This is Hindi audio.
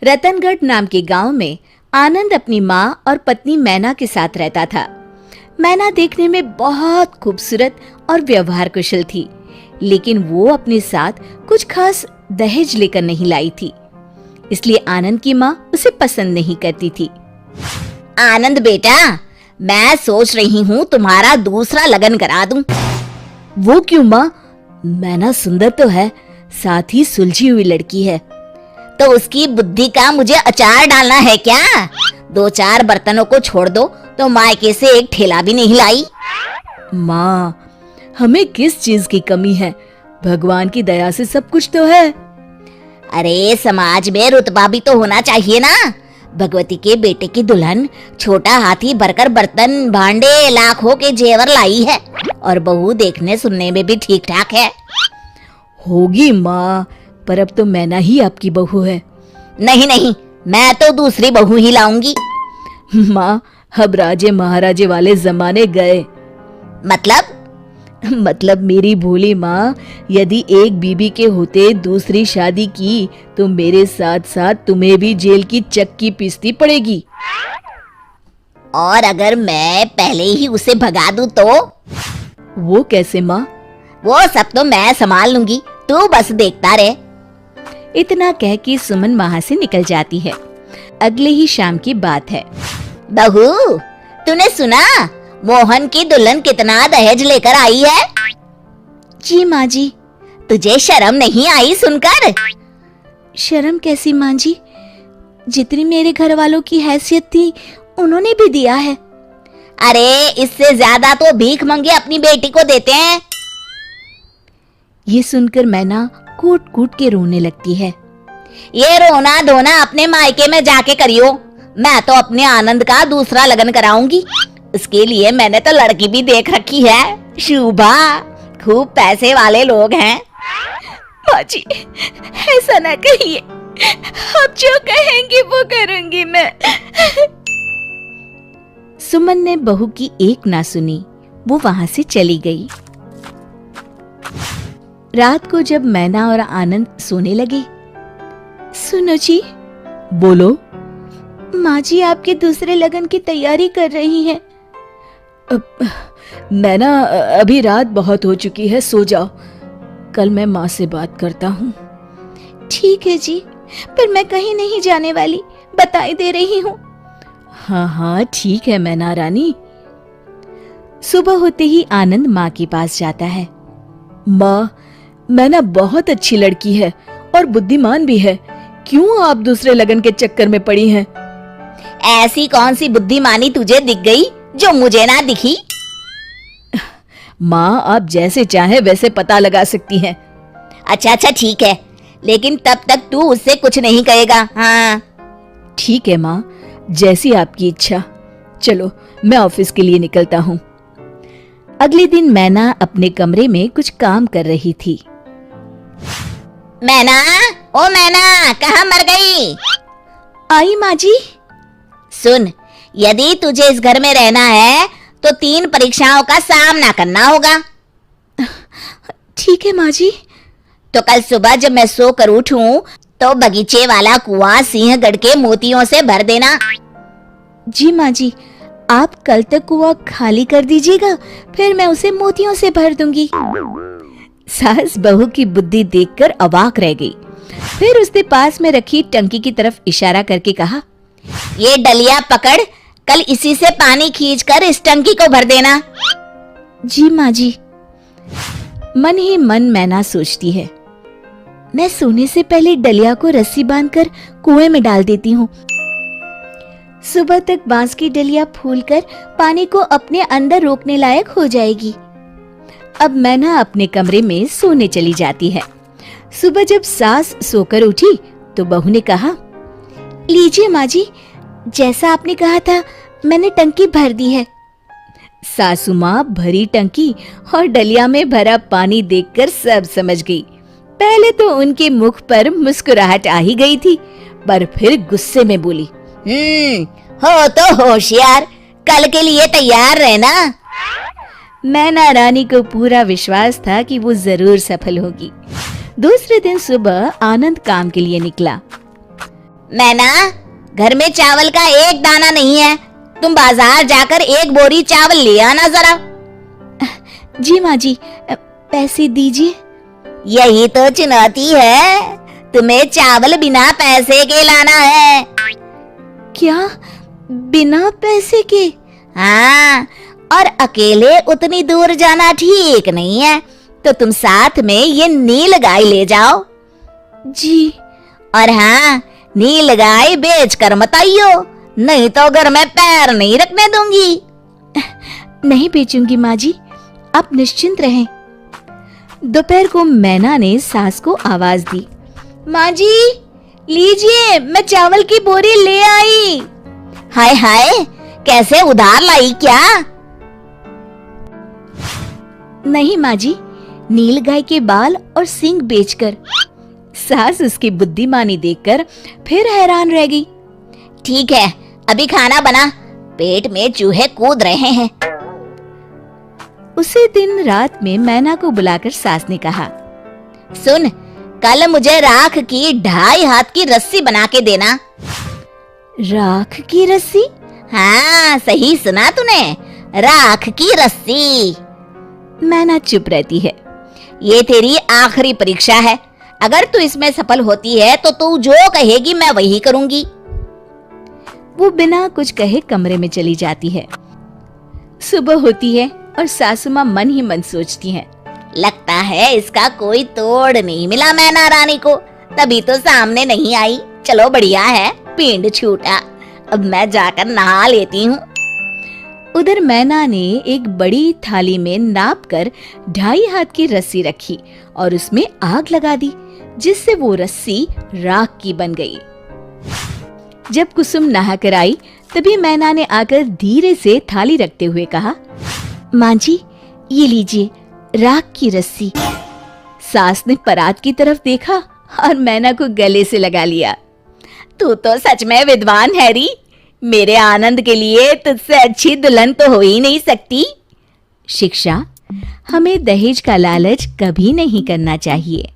रतनगढ़ नाम के गांव में आनंद अपनी माँ और पत्नी मैना के साथ रहता था। मैना देखने में बहुत खूबसूरत और व्यवहार कुशल थी, लेकिन वो अपने साथ कुछ खास दहेज लेकर नहीं लाई थी, इसलिए आनंद की माँ उसे पसंद नहीं करती थी। आनंद बेटा, मैं सोच रही हूँ तुम्हारा दूसरा लगन करा दूं। वो क्यों माँ? मैना सुंदर तो है, साथ ही सुलझी हुई लड़की है। तो उसकी बुद्धि का मुझे अचार डालना है क्या? 2-4 बर्तनों को छोड़ दो तो मायके से एक ठेला भी नहीं लाई। माँ, हमें किस चीज की कमी है? भगवान की दया से सब कुछ तो है। अरे समाज में रुतबा भी तो होना चाहिए ना। भगवती के बेटे की दुल्हन छोटा हाथी भरकर बर्तन भांडे लाखों के जेवर लाई है, और बहू देखने सुनने में भी ठीक ठाक है। होगी माँ, पर अब तो मैना ही आपकी बहू है। नहीं नहीं, मैं तो दूसरी बहू ही लाऊंगी। माँ, अब राजे महाराजे वाले जमाने गए। मतलब मेरी भोली माँ, यदि एक बीबी के होते दूसरी शादी की तो मेरे साथ साथ तुम्हें भी जेल की चक्की पीसती पड़ेगी। और अगर मैं पहले ही उसे भगा दूं तो? वो कैसे माँ? वो सब तो मैं संभाल लूंगी, तू बस देखता रहे। इतना कह के सुमन वहां से निकल जाती है। अगले ही शाम की बात है। बहू, तूने सुना मोहन की दुल्हन कितना दहेज लेकर आई है? जी माँ जी। तुझे शर्म नहीं आई सुनकर? शर्म कैसी माँ जी? जितनी मेरे घर वालों की हैसियत थी उन्होंने भी दिया है। अरे इससे ज्यादा तो भीख मंगे अपनी बेटी को देते हैं। ये सुनकर मैना कूट कूट के रोने लगती है। ये रोना धोना अपने मायके में जाके करियो। मैं तो अपने आनंद का दूसरा लगन कराऊंगी। उसके लिए मैंने तो लड़की भी देख रखी है, शुभा। खूब पैसे वाले लोग हैं। माँ जी, ऐसा ना कहिए, आप जो कहेंगी वो करूंगी मैं। सुमन ने बहू की एक ना सुनी, वो वहां से चली गई। रात को जब मैना और आनंद सोने लगे, सुनो जी। बोलो। माँ जी आपके दूसरे लगन की तैयारी कर रही हैं। मैना, अभी रात बहुत हो चुकी है, सो जाओ। कल मैं माँ से बात करता हूँ। ठीक है जी, पर मैं कहीं नहीं जाने वाली, बताई दे रही हूँ। हाँ हाँ ठीक है मैना रानी। सुबह होते ही आनंद माँ के पास जाता है। माँ, मैना बहुत अच्छी लड़की है और बुद्धिमान भी है, क्यों आप दूसरे लगन के चक्कर में पड़ी हैं? ऐसी कौन सी बुद्धिमानी तुझे दिख गई जो मुझे ना दिखी? माँ, आप जैसे चाहे वैसे पता लगा सकती हैं। अच्छा ठीक है, लेकिन तब तक तू उससे कुछ नहीं कहेगा। हाँ ठीक है माँ, जैसी आपकी इच्छा। चलो मैं ऑफिस के लिए निकलता हूँ। अगले दिन मैना अपने कमरे में कुछ काम कर रही थी। मैना, ओ मैना, कहाँ मर गई? आई माँ जी। सुन, यदि तुझे इस घर में रहना है तो 3 परीक्षाओं का सामना करना होगा। ठीक है माँ जी। तो कल सुबह जब मैं सो कर उठूं तो बगीचे वाला कुआं सिंहगढ़ के मोतियों से भर देना। जी माँ जी, आप कल तक कुआं खाली कर दीजिएगा, फिर मैं उसे मोतियों से भर दूंगी। सास बहू की बुद्धि देखकर अवाक रह गई। फिर उसने पास में रखी टंकी की तरफ इशारा करके कहा, ये डलिया पकड़, कल इसी से पानी खींचकर इस टंकी को भर देना। जी माँ जी। मन ही मन मैना सोचती है, मैं सोने से पहले डलिया को रस्सी बांधकर कुएं में डाल देती हूँ। सुबह तक बांस की डलिया फूलकर पानी को अपने अंदर रोकने लायक हो जाएगी। अब मैना अपने कमरे में सोने चली जाती है। सुबह जब सास सोकर उठी तो बहू ने कहा, लीजिए माँ जी, जैसा आपने कहा था मैंने टंकी भर दी है। सासू माँ भरी टंकी और डलिया में भरा पानी देखकर सब समझ गई। पहले तो उनके मुख पर मुस्कुराहट आ ही गई थी, पर फिर गुस्से में बोली, हो तो होशियार, कल के लिए तैयार रहना। मैना रानी को पूरा विश्वास था कि वो जरूर सफल होगी। दूसरे दिन सुबह आनंद काम के लिए निकला। मैना, घर में चावल का एक दाना नहीं है, तुम बाजार जाकर एक बोरी चावल ले आना जरा। जी माँ जी, पैसे दीजिए। यही तो चुनौती है, तुम्हें चावल बिना पैसे के लाना है। क्या, बिना पैसे के? हाँ, और अकेले उतनी दूर जाना ठीक नहीं है, तो तुम साथ में ये नील गाय ले जाओ। जी। और हाँ, नील गाय बेच कर मत आइयो, नहीं तो घर में पैर नहीं रखने दूंगी। नहीं बेचूंगी माँ जी, आप निश्चिंत रहें। दोपहर को मैना ने सास को आवाज दी, माँ जी लीजिए, मैं चावल की बोरी ले आई। हाय हाय, कैसे उधार लाई क्या? नहीं माँ जी, नील गाय के बाल और सींग बेचकर। सास उसकी बुद्धिमानी देखकर फिर हैरान रह गई। ठीक है, अभी खाना बना, पेट में चूहे कूद रहे हैं। उसी दिन रात में मैना को बुलाकर सास ने कहा, सुन, कल मुझे राख की 2.5 हाथ की रस्सी बना के देना। राख की रस्सी? हाँ, सही सुना तूने, राख की रस्सी। मैना चुप रहती है। ये तेरी आखिरी परीक्षा है, अगर तू इसमें सफल होती है तो तू जो कहेगी मैं वही करूंगी। वो बिना कुछ कहे कमरे में चली जाती है। सुबह होती है और सासू माँ मन ही मन सोचती हैं, लगता है इसका कोई तोड़ नहीं मिला मैना रानी को, तभी तो सामने नहीं आई। चलो बढ़िया है, पिंड छूटा, अब मैं जाकर नहा लेती हूँ। उधर मैना ने एक बड़ी थाली में नाप कर 2.5 हाथ की रस्सी रखी और उसमें आग लगा दी, जिससे वो रस्सी राख की बन गई। जब कुसुम नहा कर आई, तभी मैना ने आकर धीरे से थाली रखते हुए कहा, माँ जी ये लीजिए राख की रस्सी। सास ने परात की तरफ देखा और मैना को गले से लगा लिया। तू तो सच में विद्वान है री, मेरे आनंद के लिए तुझसे अच्छी दुल्हन तो हो ही नहीं सकती। शिक्षा, हमें दहेज का लालच कभी नहीं करना चाहिए।